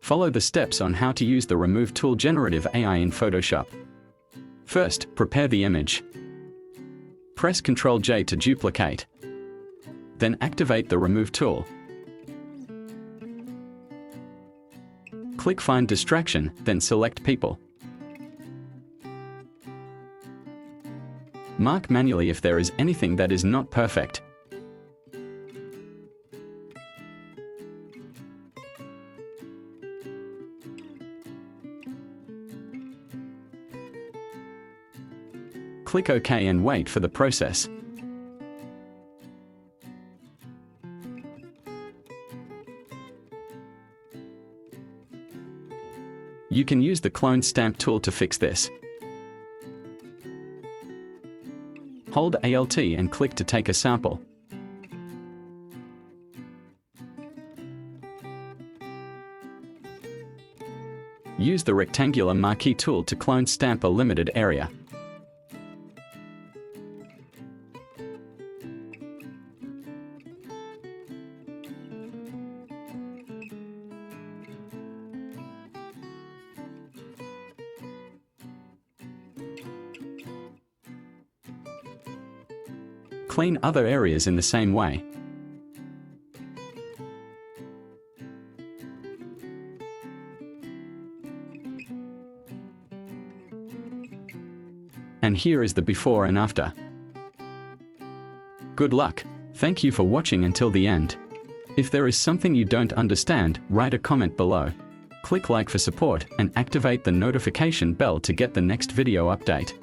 Follow the steps on how to use the Remove tool Generative AI in Photoshop. First, prepare the image. Press Ctrl-J to duplicate. Then activate the Remove tool. Click Find Distraction, then select People. Mark manually if there is anything that is not perfect. Click OK and wait for the process. You can use the Clone Stamp tool to fix this. Hold Alt and click to take a sample. Use the rectangular marquee tool to clone stamp a limited area. Clean other areas in the same way. And here is the before and after. Good luck. Thank you for watching until the end. If there is something you don't understand, write a comment below. Click like for support and activate the notification bell to get the next video update.